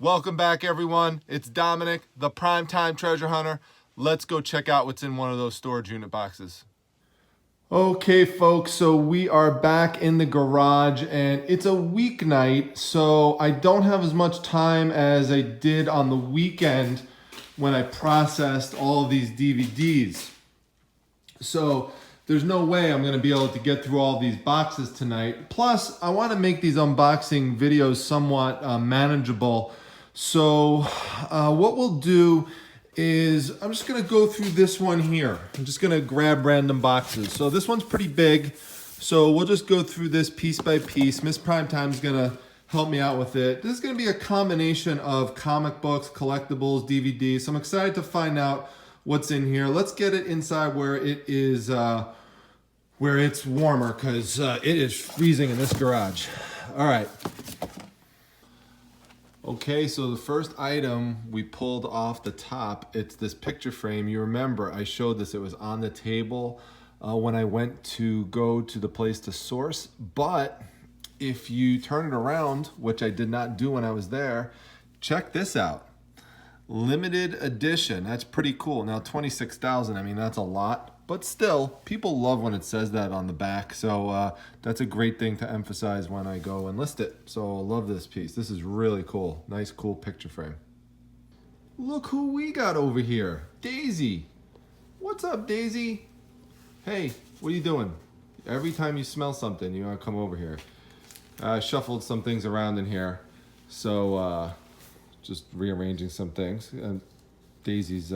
Welcome back, everyone. It's Dominic, the primetime treasure hunter. Let's go check out what's in one of those storage unit boxes. Okay, folks, so we are back in the garage, and it's a weeknight, so I don't have as much time as I did on the weekend when I processed all of these DVDs. So there's no way I'm going to be able to get through all these boxes tonight. Plus, I want to make these unboxing videos somewhat manageable. So what we'll do is I'm just going to go through this one here. I'm just going to grab random boxes. So this one's pretty big. So we'll just go through this piece by piece. Miss Primetime's going to help me out with it. This is going to be a combination of comic books, collectibles, DVDs. So I'm excited to find out what's in here. Let's get it inside where it is, where it's warmer, because it is freezing in this garage. All right. Okay, so the first item we pulled off the top, it's this picture frame. You remember I showed this, it was on the table when I went to go to the place to source, but if you turn it around, which I did not do when I was there, check this out. Limited edition, that's pretty cool. Now 26,000, I mean, that's a lot, but still, people love when it says that on the back. So that's a great thing to emphasize when I go and list it. So I love this piece. This is really cool. Nice, cool picture frame. Look who we got over here. Daisy. What's up, Daisy? Hey, what are you doing? Every time you smell something, you want to come over here. I shuffled some things around in here. So just rearranging some things. And Daisy's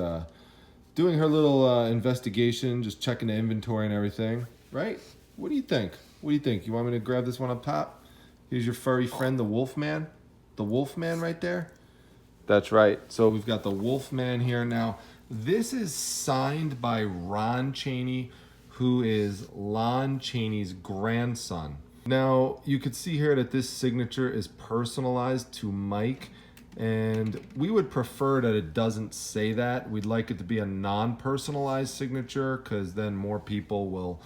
doing her little investigation, just checking the inventory and everything, right? What do you think? What do you think? You want me to grab this one up top? Here's your furry friend, the Wolfman. The Wolfman right there? That's right. So we've got the Wolfman here. Now, this is signed by Ron Chaney, who is Lon Chaney's grandson. Now, you could see here that this signature is personalized to Mike, and we would prefer that it doesn't say that. We'd like it to be a non-personalized signature, because then more people will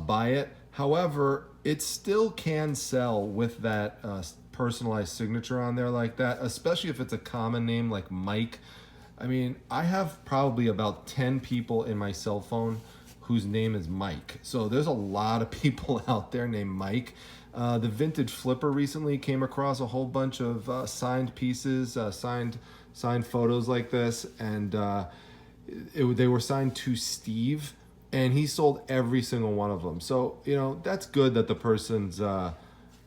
buy it. However, it still can sell with that personalized signature on there like that, especially if it's a common name like Mike. I mean, I have probably about 10 people in my cell phone whose name is Mike. So there's a lot of people out there named Mike. The Vintage Flipper recently came across a whole bunch of signed pieces, signed photos like this, and they were signed to Steve, and he sold every single one of them. So, you know, that's good that the person's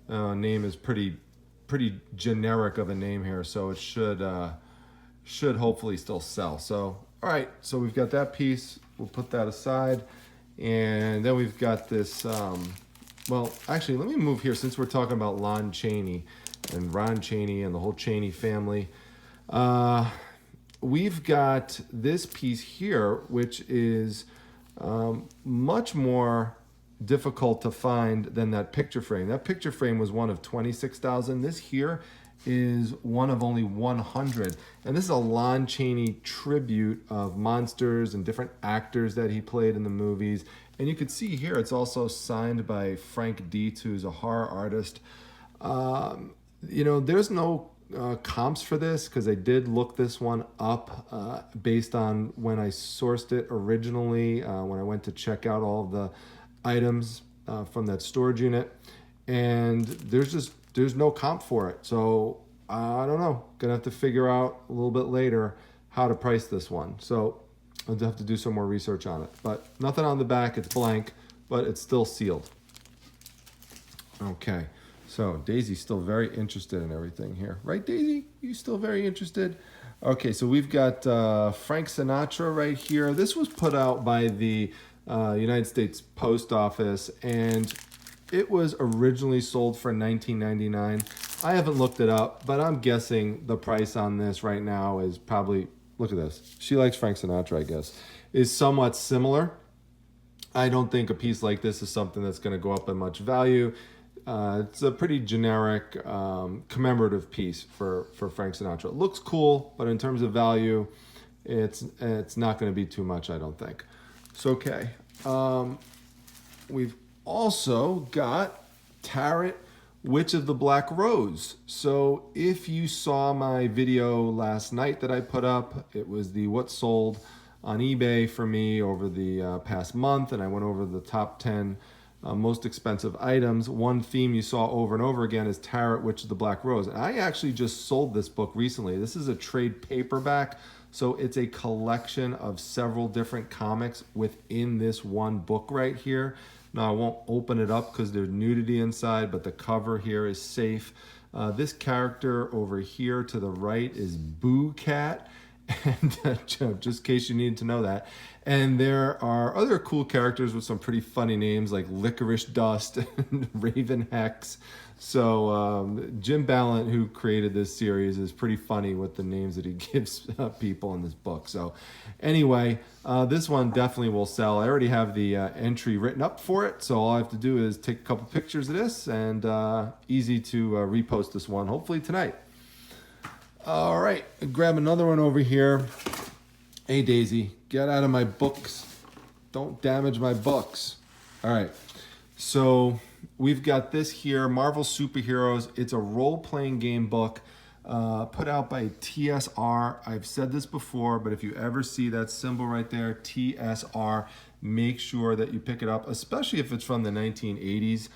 name is pretty generic of a name here, so it should hopefully still sell. So, all right, so we've got that piece. We'll put that aside, and then we've got this. Well, actually, let me move here since we're talking about Lon Chaney and Ron Chaney and the whole Chaney family. We've got this piece here, which is much more difficult to find than that picture frame. That picture frame was one of 26,000. This here is one of only 100. And this is a Lon Chaney tribute of monsters and different actors that he played in the movies. And you can see here, it's also signed by Frank Dietz, who's a horror artist. You know, there's no comps for this, because I did look this one up based on when I sourced it originally, when I went to check out all of the items from that storage unit. And there's no comp for it. So I don't know, gonna have to figure out a little bit later how to price this one. So I'll have to do some more research on it, but nothing on the back. It's blank, but it's still sealed. Okay, so Daisy's still very interested in everything here. Right, Daisy? You still very interested? Okay, so we've got Frank Sinatra right here. This was put out by the United States Post Office, and it was originally sold for $19.99. I haven't looked it up, but I'm guessing the price on this right now is probably, look at this. She likes Frank Sinatra, I guess. Is somewhat similar. I don't think a piece like this is something that's going to go up in much value. It's a pretty generic commemorative piece for Frank Sinatra. It looks cool, but in terms of value, it's not going to be too much, I don't think. So, okay. We've also got Tarot Witch of the Black Rose. So if you saw my video last night that I put up, it was the what sold on eBay for me over the past month, and I went over the top 10 most expensive items. One theme you saw over and over again is Tarot, Witch of the Black Rose. And I actually just sold this book recently. This is a trade paperback, so it's a collection of several different comics within this one book right here. Now I won't open it up because there's nudity inside, but the cover here is safe. This character over here to the right is Boo Cat, and just in case you needed to know that. And there are other cool characters with some pretty funny names like Licorice Dust and Raven Hex. So Jim Ballant, who created this series, is pretty funny with the names that he gives people in this book. So anyway, this one definitely will sell. I already have the entry written up for it, so all I have to do is take a couple pictures of this, and easy to repost this one, hopefully tonight. All right, grab another one over here. Hey Daisy, get out of my books. Don't damage my books. All right, so we've got this here, Marvel Superheroes. It's a role-playing game book put out by TSR. I've said this before, but if you ever see that symbol right there, TSR, make sure that you pick it up, especially if it's from the 1980s.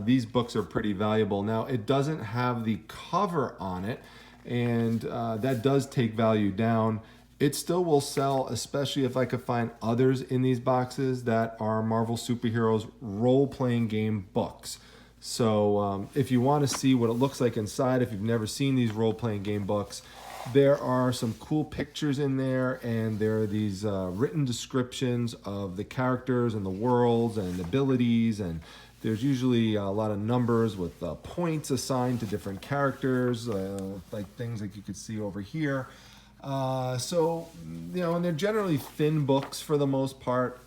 These books are pretty valuable. Now, it doesn't have the cover on it, and that does take value down. It still will sell, especially if I could find others in these boxes that are Marvel Superheroes role-playing game books. So if you want to see what it looks like inside, if you've never seen these role-playing game books, there are some cool pictures in there, and there are these written descriptions of the characters and the worlds and abilities, and there's usually a lot of numbers with points assigned to different characters, like things like you could see over here. So, you know, and they're generally thin books for the most part,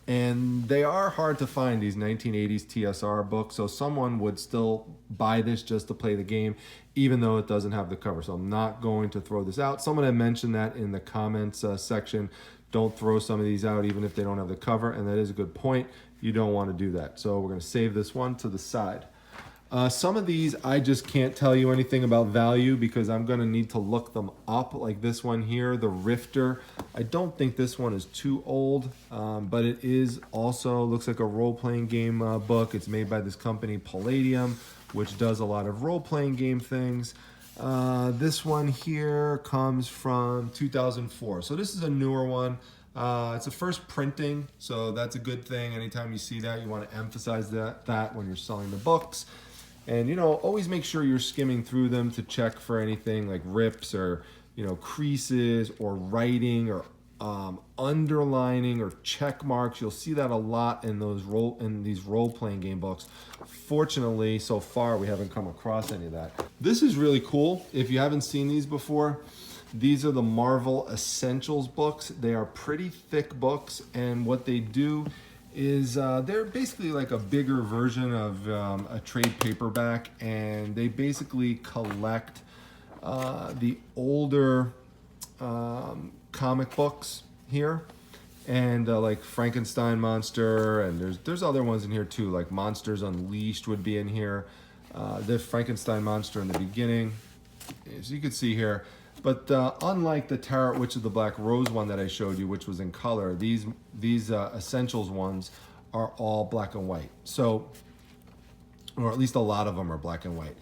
and they are hard to find, these 1980s TSR books, so someone would still buy this just to play the game, even though it doesn't have the cover. So I'm not going to throw this out. Someone had mentioned that in the comments section. Don't throw some of these out even if they don't have the cover, and that is a good point. You don't want to do that. So we're going to save this one to the side. Some of these I just can't tell you anything about value because I'm going to need to look them up, like this one here, the Rifter. I don't think this one is too old, but it is also, looks like a role-playing game book. It's made by this company, Palladium, which does a lot of role-playing game things. This one here comes from 2004. So this is a newer one. It's a first printing, so that's a good thing. Anytime you see that, you want to emphasize that when you're selling the books. And, you know, always make sure you're skimming through them to check for anything like rips or, you know, creases or writing or underlining or check marks. You'll see that a lot in these role-playing game books. Fortunately, so far, we haven't come across any of that. This is really cool. If you haven't seen these before, these are the Marvel Essentials books. They are pretty thick books, and what they do is they're basically like a bigger version of a trade paperback, and they basically collect the older comic books here, and like Frankenstein Monster, and there's other ones in here too, like Monsters Unleashed would be in here. The Frankenstein Monster in the beginning, as you can see here. But unlike the Tarot Witch of the Black Rose one that I showed you, which was in color, these Essentials ones are all black and white. So, or at least a lot of them are black and white.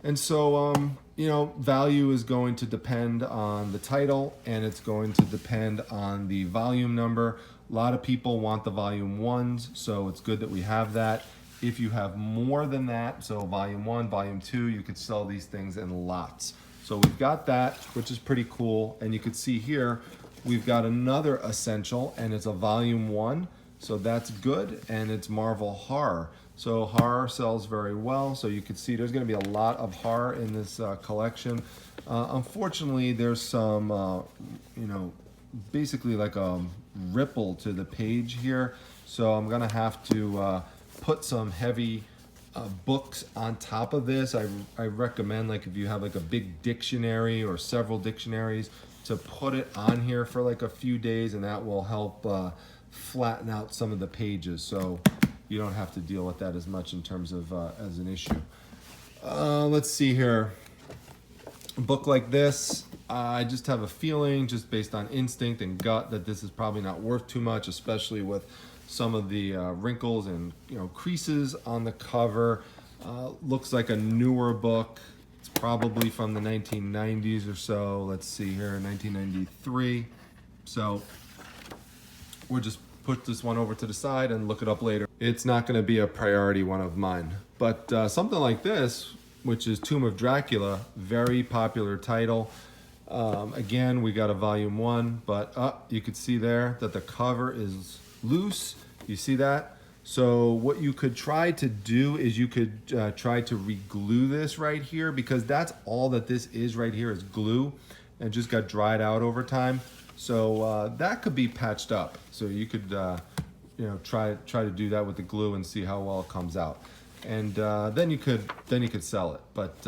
And so, you know, value is going to depend on the title, and it's going to depend on the volume number. A lot of people want the volume ones, so it's good that we have that. If you have more than that, so volume 1, volume 2, you could sell these things in lots. So we've got that, which is pretty cool. And you can see here, we've got another Essential, and it's a volume 1. So that's good, and it's Marvel Horror. So horror sells very well. So you can see there's gonna be a lot of horror in this collection. Unfortunately, there's some, you know, basically like a ripple to the page here. So I'm gonna have to put some heavy books on top of this. I recommend, like, if you have like a big dictionary or several dictionaries, to put it on here for like a few days, and that will help flatten out some of the pages, so you don't have to deal with that as much in terms of as an issue. Let's see here. A book like this, I just have a feeling, just based on instinct and gut, that this is probably not worth too much, especially with some of the wrinkles and creases on the cover. Looks like a newer book. It's probably from the 1990s or so. Let's see here, 1993. So we'll just put this one over to the side and look it up later. It's not going to be a priority one of mine. But something like this, which is Tomb of Dracula, very popular title. Again, we got a volume 1, but you could see there that the cover is loose. You see that? So what you could try to do is you could try to re-glue this right here, because that's all that this is right here is glue, and just got dried out over time. So that could be patched up. So you could try to do that with the glue and see how well it comes out. And then you could sell it. But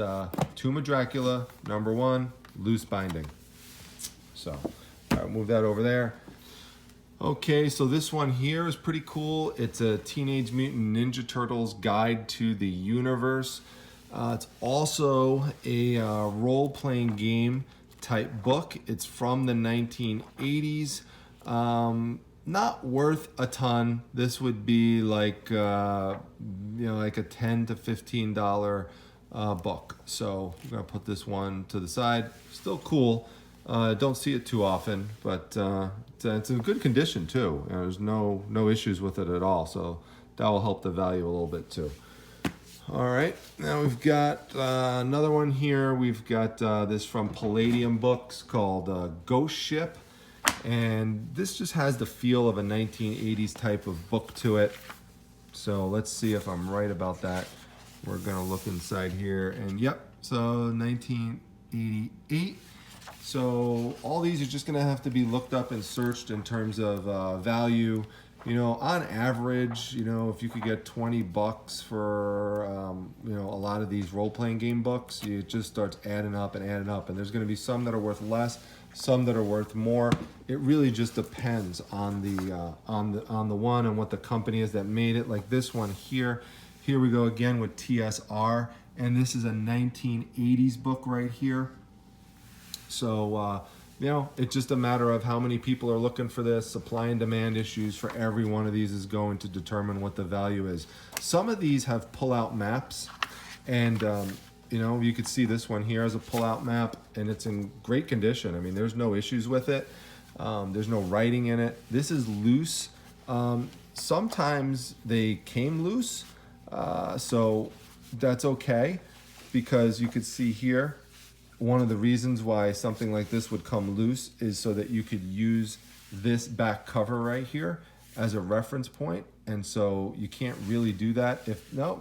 Tomb of Dracula, #1, loose binding. So I'll move that over there. Okay, so this one here is pretty cool. It's a Teenage Mutant Ninja Turtles Guide to the Universe. It's also a role-playing game type book. It's from the 1980s. Not worth a ton. This would be like like a $10 to $15 book. So I'm gonna put this one to the side. Still cool. Don't see it too often, but it's in good condition too. There's no issues with it at all. So that will help the value a little bit too. All right, now we've got another one here. We've got this from Palladium Books called Ghost Ship. And this just has the feel of a 1980s type of book to it. So let's see if I'm right about that. We're gonna look inside here, and yep, so 1988. So all these are just gonna have to be looked up and searched in terms of value. On average, if you could get 20 bucks for, a lot of these role-playing game books, it just starts adding up, and there's gonna be some that are worth less, some that are worth more. It really just depends on the one and what the company is that made it. Like this one here. Here we go again with TSR, and this is a 1980s book right here. So it's just a matter of how many people are looking for this. Supply and demand issues for every one of these is going to determine what the value is. Some of these have pull-out maps, and you could see this one here as a pull-out map, and it's in great condition. I mean, there's no issues with it. There's no writing in it. This is loose. Sometimes they came loose, so that's okay, because you could see here, one of the reasons why something like this would come loose is so that you could use this back cover right here as a reference point. And so you can't really do that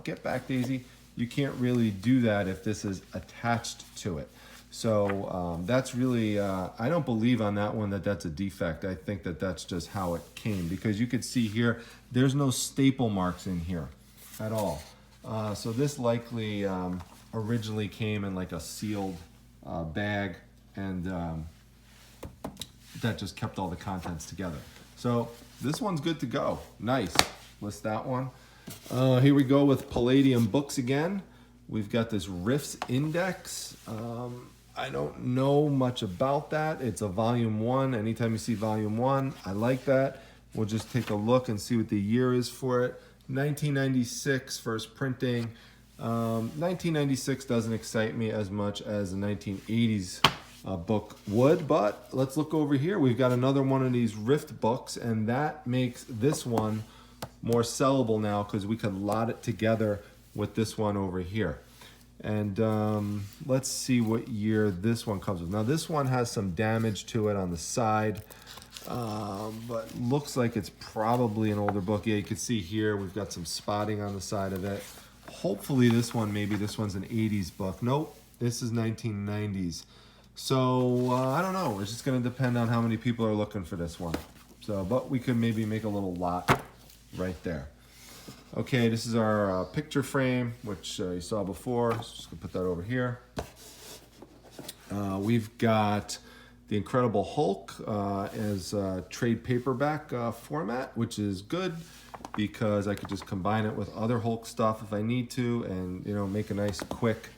get back, Daisy. You can't really do that if this is attached to it. So that's really, I don't believe on that one that that's a defect. I think that that's just how it came, because you could see here, there's no staple marks in here at all. So this likely originally came in like a sealed bag, and that just kept all the contents together. So this one's good to go. Nice. List that one. Here we go with Palladium Books again. We've got this Riffs Index. I don't know much about that. It's a volume 1. Anytime you see volume 1, I like that. We'll just take a look and see what the year is for it. 1996 first printing. 1996 doesn't excite me as much as the 1980s book would, but let's look over here. We've got another one of these Rift books, and that makes this one more sellable now, because we could lot it together with this one over here. And let's see what year this one comes with. Now this one has some damage to it on the side, but looks like it's probably an older book. Yeah, you can see here we've got some spotting on the side of it. Hopefully maybe this one's an 80s book. Nope, this is 1990s. So I don't know. It's just going to depend on how many people are looking for this one. So, but we could maybe make a little lot right there. Okay, this is our picture frame, which you saw before. So just gonna put that over here. We've got the Incredible Hulk as trade paperback format, which is good. because I could just combine it with other Hulk stuff if I need to, and make a nice quick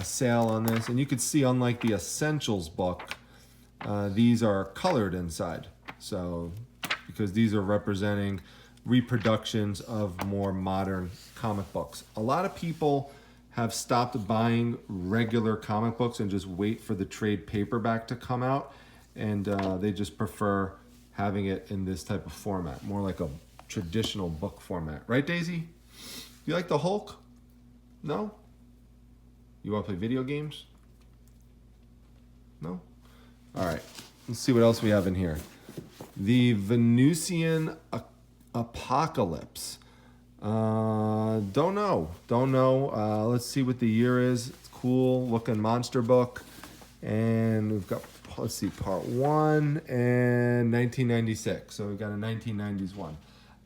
sale on this. And you can see, unlike the Essentials book, these are colored inside. So because these are representing reproductions of more modern comic books. A lot of people have stopped buying regular comic books and just wait for the trade paperback to come out, and they just prefer having it in this type of format, more like a traditional book format. Right, Daisy? You like the Hulk? No? You want to play video games? No? All right, let's see what else we have in here. The Venusian Apocalypse. Don't know. Let's see what the year is. It's cool looking monster book. And we've got, let's see, part 1 and 1996. So we've got a 1990s one.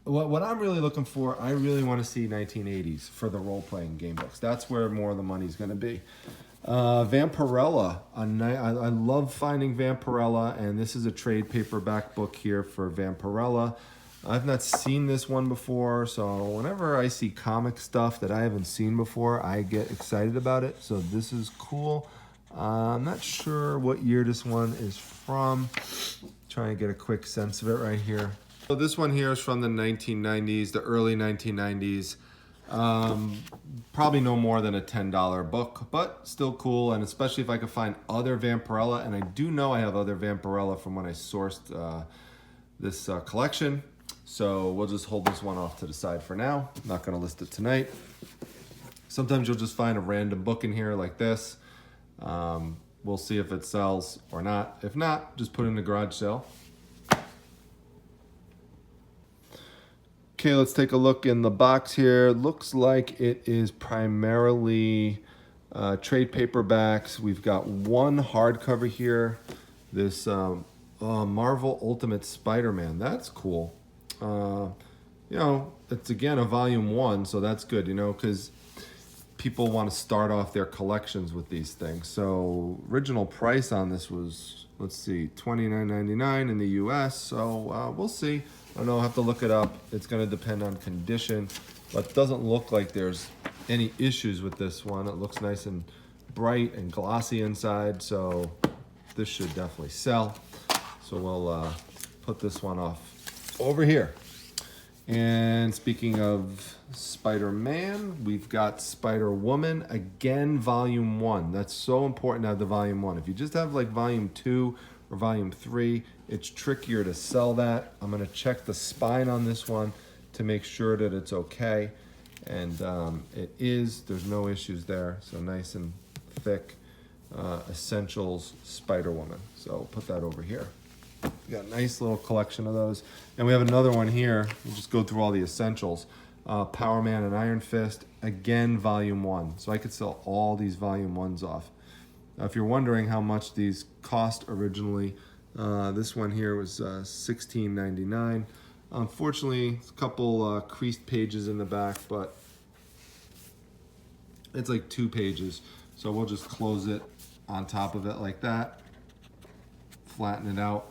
What I'm really looking for, I really want to see 1980s for the role-playing game books. That's where more of the money's going to be. Vampirella. I love finding Vampirella, and this is a trade paperback book here for Vampirella. I've not seen this one before, so whenever I see comic stuff that I haven't seen before, I get excited about it. So this is cool. I'm not sure what year this one is from. Trying to get a quick sense of it right here. So this one here is from the 1990s, the early 1990s. Probably no more than a $10 book, but still cool, and especially if I could find other Vampirella, and I do know I have other Vampirella from when I sourced this collection. So we'll just hold this one off to the side for now. I'm not going to list it tonight. Sometimes you'll just find a random book in here like this. We'll see if it sells or not. If not, just put it in the garage sale. Okay, let's take a look in the box here. Looks like it is primarily trade paperbacks. We've got one hardcover here. This Marvel Ultimate Spider-Man. That's cool. It's again a volume 1, so that's good, because people want to start off their collections with these things. So original price on this was, let's see, $29.99 in the US. So we'll see. I don't know, I'll have to look it up. It's going to depend on condition, but it doesn't look like there's any issues with this one. It looks nice and bright and glossy inside, so this should definitely sell. So we'll put this one off over here. And speaking of Spider-Man, we've got Spider-Woman, again, volume 1. That's so important to have the volume 1. If you just have like volume 2 or volume 3, it's trickier to sell that. I'm going to check the spine on this one to make sure that it's okay. And it is. There's no issues there. So nice and thick. Essentials Spider-Woman. So put that over here. We got a nice little collection of those. And we have another one here. We'll just go through all the essentials. Power Man and Iron Fist, again, volume 1. So I could sell all these volume 1s off. Now, if you're wondering how much these cost originally, this one here was $16.99. Unfortunately, a couple creased pages in the back, but it's like 2 pages. So we'll just close it on top of it like that, flatten it out,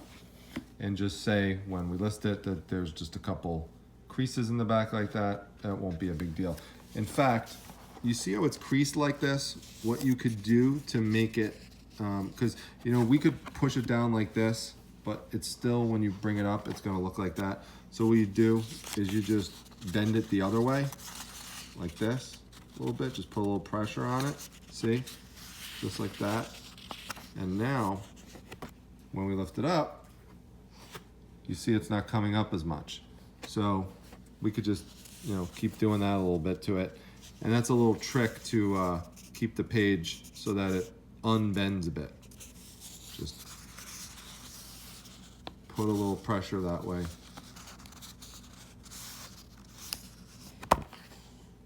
and just say when we list it that there's just a couple creases in the back like that. That won't be a big deal. In fact, you see how it's creased like this? What you could do to make it, because we could push it down like this, but it's still, when you bring it up, it's gonna look like that. So what you do is you just bend it the other way, like this, a little bit, just put a little pressure on it, see? Just like that. And now, when we lift it up, you see it's not coming up as much. So we could just, keep doing that a little bit to it. And that's a little trick to keep the page so that it unbends a bit. Just put a little pressure that way.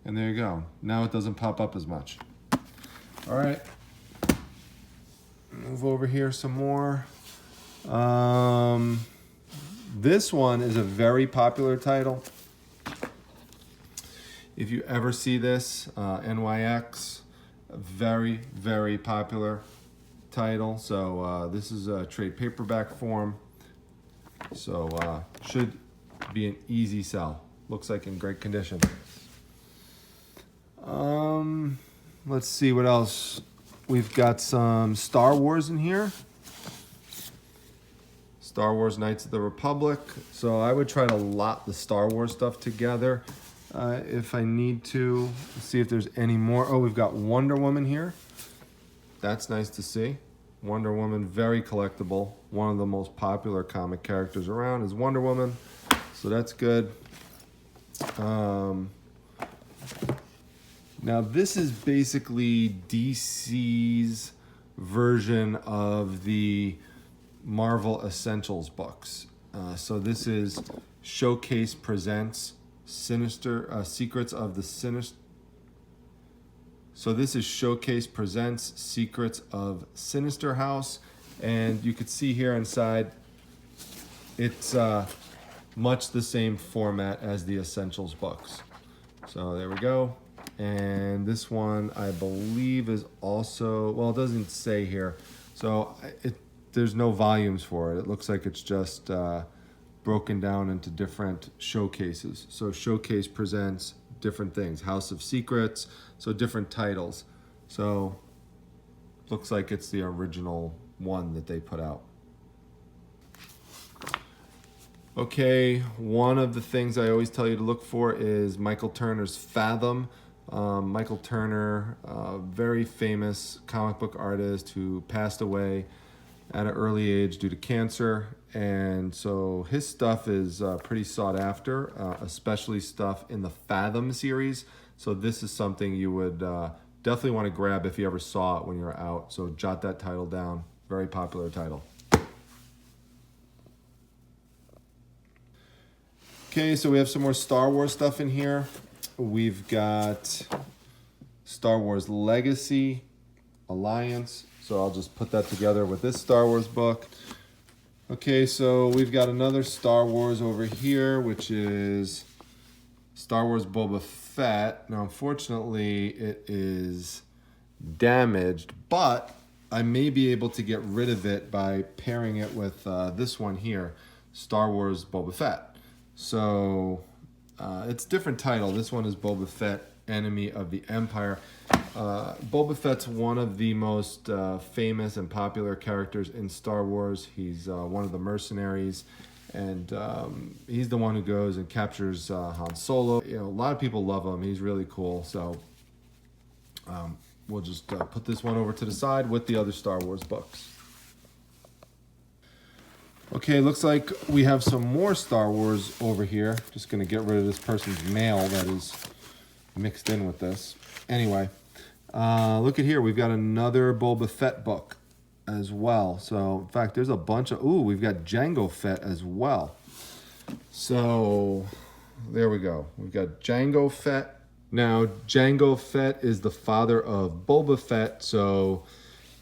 And there you go. Now it doesn't pop up as much. All right. Move over here some more. This one is a very popular title. If you ever see this, NYX, a very, very popular title. So this is a trade paperback form. So should be an easy sell. looks like in great condition. Let's see what else. We've got some Star Wars in here. Star Wars Knights of the Republic. So I would try to lot the Star Wars stuff together if I need to. Let's see if there's any more. Oh, we've got Wonder Woman here. That's nice to see. Wonder Woman, very collectible. One of the most popular comic characters around is Wonder Woman. So that's good. Now this is basically DC's version of the Marvel Essentials books. So this is Showcase Presents Sinister Secrets of the Sinister. So this is Showcase Presents Secrets of Sinister House, and you could see here inside, it's much the same format as the Essentials books. So there we go. And this one I believe is also, well, it doesn't say here. So there's no volumes for it. It looks like it's just broken down into different showcases. So Showcase presents different things. House of Secrets, so different titles. So looks like it's the original one that they put out. Okay, one of the things I always tell you to look for is Michael Turner's Fathom. Michael Turner, very famous comic book artist who passed away at an early age due to cancer. And so his stuff is pretty sought after, especially stuff in the Fathom series. So this is something you would definitely want to grab if you ever saw it when you're out. So jot that title down. Very popular title. Okay, so we have some more Star Wars stuff in here. We've got Star Wars Legacy, Alliance. So I'll just put that together with this Star Wars book. Okay, so we've got another Star Wars over here, which is Star Wars Boba Fett. Now, unfortunately, it is damaged, but I may be able to get rid of it by pairing it with this one here, Star Wars Boba Fett. So it's different title. This one is Boba Fett, Enemy of the Empire. Boba Fett's one of the most famous and popular characters in Star Wars. He's one of the mercenaries, and he's the one who goes and captures Han Solo. You know, a lot of people love him. He's really cool. So we'll just put this one over to the side with the other Star Wars books. Okay, looks like we have some more Star Wars over here. Just gonna get rid of this person's mail that is mixed in with this. Anyway, look at here. We've got another Boba Fett book as well. So, in fact, there's a bunch of, ooh, we've got Jango Fett as well. So, there we go. We've got Jango Fett. Now, Jango Fett is the father of Boba Fett, so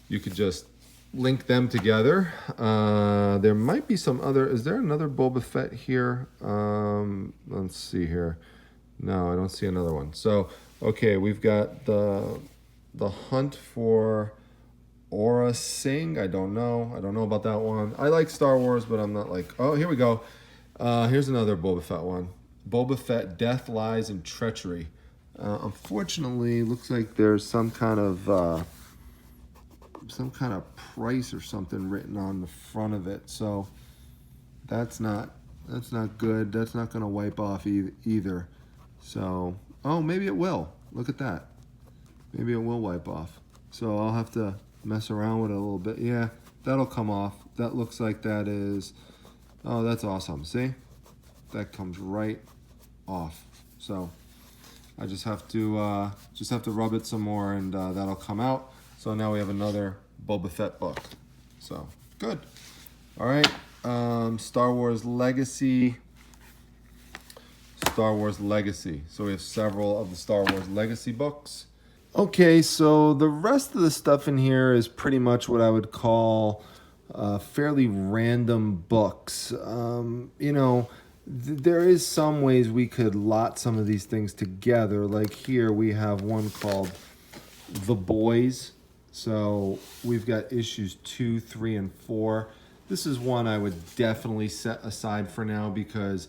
you could just link them together. There might be some other, is there another Boba Fett here? Let's see here. No, I don't see another one. So, okay, we've got the hunt for Aura Singh. I don't know about that one. I like Star Wars, but I'm not like, oh, here we go. Here's another Boba Fett one. Boba Fett, Death, Lies, and Treachery. Unfortunately, looks like there's some kind of price or something written on the front of it. So that's not good. That's not going to wipe off either. So, oh, maybe it will. Look at that. Maybe it will wipe off. So I'll have to mess around with it a little bit. Yeah, that'll come off. That looks like that is, oh, that's awesome. See? That comes right off. So I just have to rub it some more, and that'll come out. So now we have another Boba Fett book. So, good. All right, Star Wars Legacy. Star Wars Legacy. So we have several of the Star Wars Legacy books. Okay, so the rest of the stuff in here is pretty much what I would call fairly random books. You know, there is some ways we could lot some of these things together. Like here we have one called The Boys. So we've got issues 2, 3, and 4. This is one I would definitely set aside for now because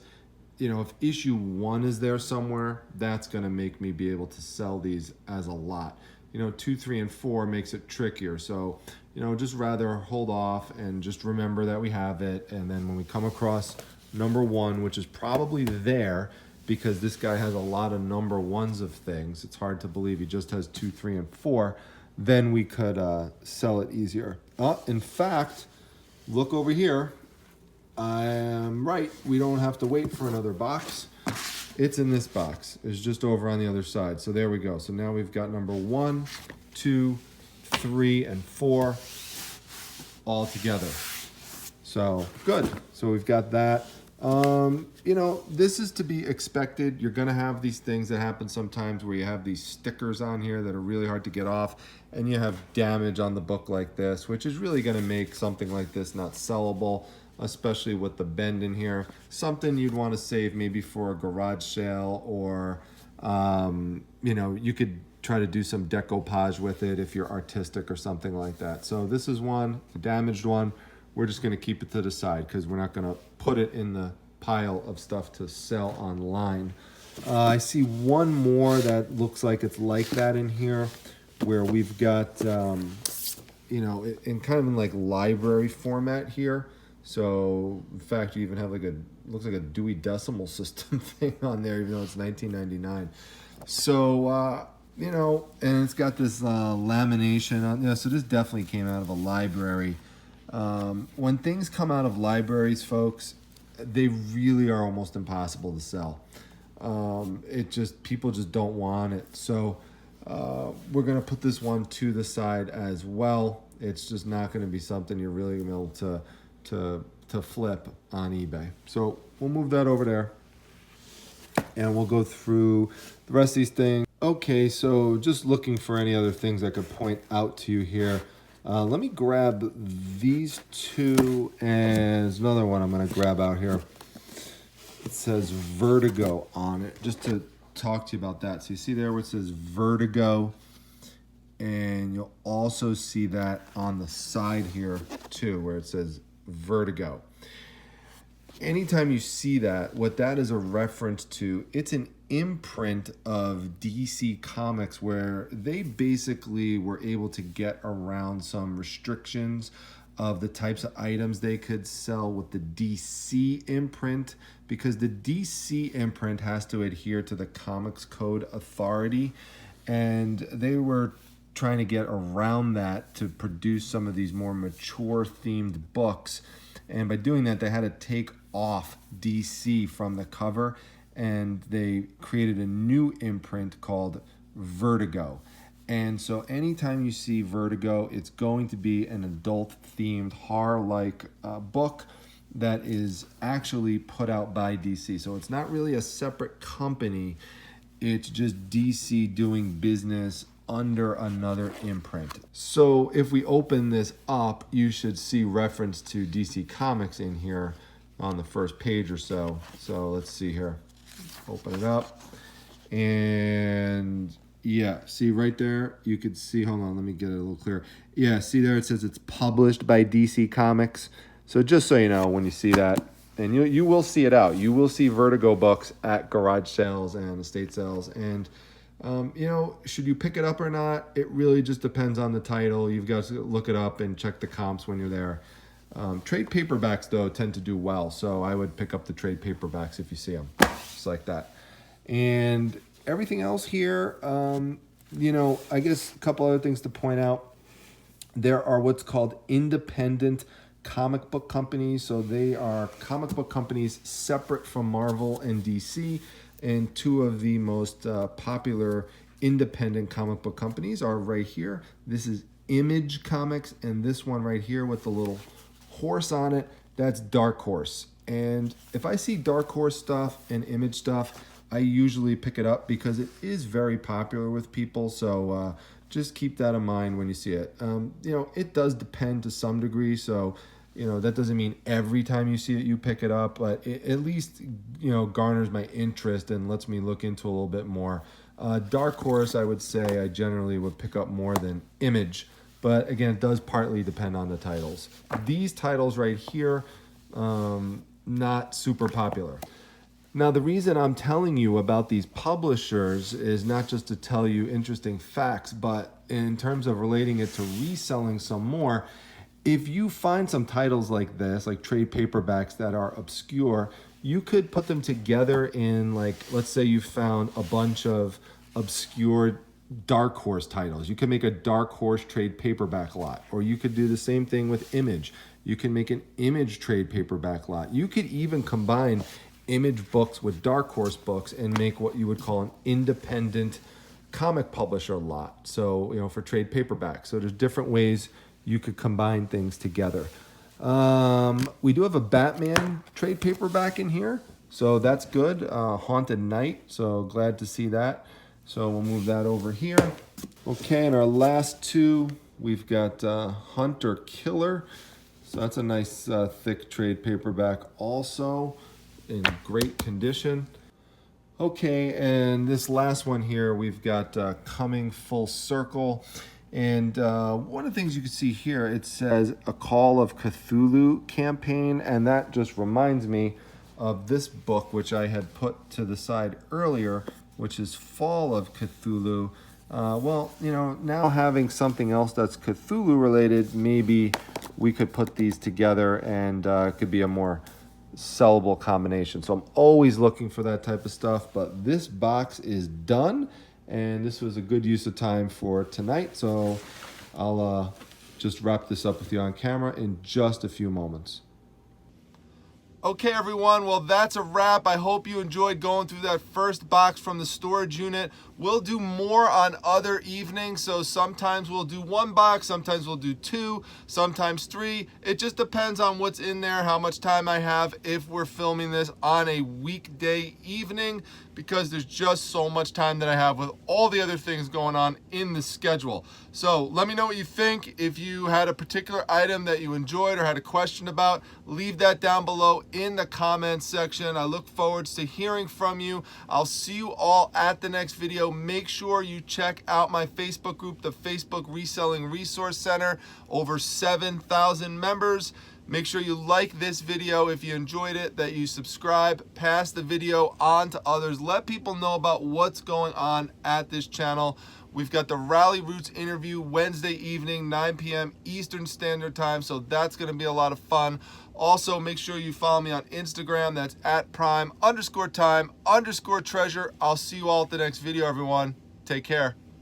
you know, if issue 1 is there somewhere, that's going to make me be able to sell these as a lot. You know, 2, 3, and 4 makes it trickier. So, you know, just rather hold off and just remember that we have it. And then when we come across number 1, which is probably there because this guy has a lot of number 1s of things, it's hard to believe he just has 2, 3, and 4, then we could sell it easier. In fact, look over here. I am right. We don't have to wait for another box. It's in this box. It's just over on the other side. So there we go. So now we've got number 1, 2, 3, and 4 all together. So good. So we've got that. You know, this is to be expected. You're going to have these things that happen sometimes where you have these stickers on here that are really hard to get off, and you have damage on the book like this, which is really going to make something like this not sellable, especially with the bend in here. Something you'd want to save maybe for a garage sale, or, you know, you could try to do some decoupage with it if you're artistic or something like that. So this is one, a damaged one. We're just going to keep it to the side because we're not going to put it in the pile of stuff to sell online. I see one more that looks like it's like that in here, where we've got, you know, in kind of in like library format here. So in fact, you even have like a, looks like a Dewey Decimal System thing on there, even though it's 1999. So, you know, and it's got this lamination on, you know, so this definitely came out of a library. When things come out of libraries, folks, they really are almost impossible to sell. It just, people just don't want it. So we're going to put this one to the side as well. It's just not going to be something you're really going to be able to flip on eBay. So we'll move that over there and we'll go through the rest of these things. Okay, so just looking for any other things I could point out to you here. Let me grab these two, and there's another one I'm going to grab out here. It says Vertigo on it, just to talk to you about that. So you see there where it says Vertigo, and you'll also see that on the side here too, where it says Vertigo. Anytime you see that, what that is a reference to, it's an imprint of DC Comics where they basically were able to get around some restrictions of the types of items they could sell with the DC imprint, because the DC imprint has to adhere to the Comics Code Authority, and they were trying to get around that to produce some of these more mature themed books. And by doing that, they had to take off DC from the cover, and they created a new imprint called Vertigo. And so anytime you see Vertigo, it's going to be an adult-themed horror-like book that is actually put out by DC. So it's not really a separate company. It's just DC doing business under another imprint. So if we open this up, you should see reference to DC Comics in here on the first page or so. So let's see here. Open it up. And yeah, see right there, you could see, hold on, let me get it a little clearer. Yeah, see there it says it's published by DC Comics. So just so you know, when you see that, and you will see it out. You will see Vertigo books at garage sales and estate sales. And you know, should you pick it up or not? It really just depends on the title. You've got to look it up and check the comps when you're there. Trade paperbacks, though, tend to do well. So I would pick up the trade paperbacks if you see them. Just like that. And everything else here, you know, I guess a couple other things to point out. There are what's called independent comic book companies. So they are comic book companies separate from Marvel and DC. And two of the most popular independent comic book companies are right here. This is Image Comics, and this one right here with the little horse on it, that's Dark Horse. And if I see Dark Horse stuff and Image stuff, I usually pick it up because it is very popular with people. So just keep that in mind when you see it. You know, it does depend to some degree. So, you know, that doesn't mean every time you see it, you pick it up, but it at least, you know, garners my interest and lets me look into a little bit more. Dark Horse, I would say I generally would pick up more than Image, but again, it does partly depend on the titles. These titles right here, not super popular. Now, the reason I'm telling you about these publishers is not just to tell you interesting facts, but in terms of relating it to reselling some more. If you find some titles like this, like trade paperbacks that are obscure, you could put them together in, like, let's say you found a bunch of obscure dark horse titles. You could make a dark horse trade paperback lot, or you could do the same thing with Image. You can make an Image trade paperback lot. You could even combine Image books with dark horse books and make what you would call an independent comic publisher lot. So, you know, for trade paperback. So there's different ways you could combine things together. We do have a Batman trade paperback in here, so that's good. Haunted Knight, so glad to see that. So we'll move that over here. Okay, and our last two, we've got Hunter Killer. So that's a nice thick trade paperback, also in great condition. Okay, and this last one here, we've got Coming Full Circle. And one of the things you can see here, it says A Call of Cthulhu campaign, and that just reminds me of this book, which I had put to the side earlier, which is Fall of Cthulhu. Well, you know, now having something else that's Cthulhu related, maybe we could put these together and it could be a more sellable combination. So I'm always looking for that type of stuff, but this box is done. And this was a good use of time for tonight. So I'll just wrap this up with you on camera in just a few moments. Okay, everyone, well, that's a wrap. I hope you enjoyed going through that first box from the storage unit. We'll do more on other evenings, so sometimes we'll do one box, sometimes we'll do two, sometimes three. It just depends on what's in there, how much time I have, if we're filming this on a weekday evening, because there's just so much time that I have with all the other things going on in the schedule. So let me know what you think. If you had a particular item that you enjoyed or had a question about, leave that down below in the comments section. I look forward to hearing from you. I'll see you all at the next video. Make sure you check out my Facebook group, the Facebook Reselling Resource Center, over 7,000 members. Make sure you like this video if you enjoyed it, that you subscribe, pass the video on to others. Let people know about what's going on at this channel. We've got the Rally Roots interview Wednesday evening, 9 p.m. Eastern Standard Time, so that's going to be a lot of fun. Also, make sure you follow me on Instagram. That's at prime_time_treasure. I'll see you all at the next video, everyone. Take care.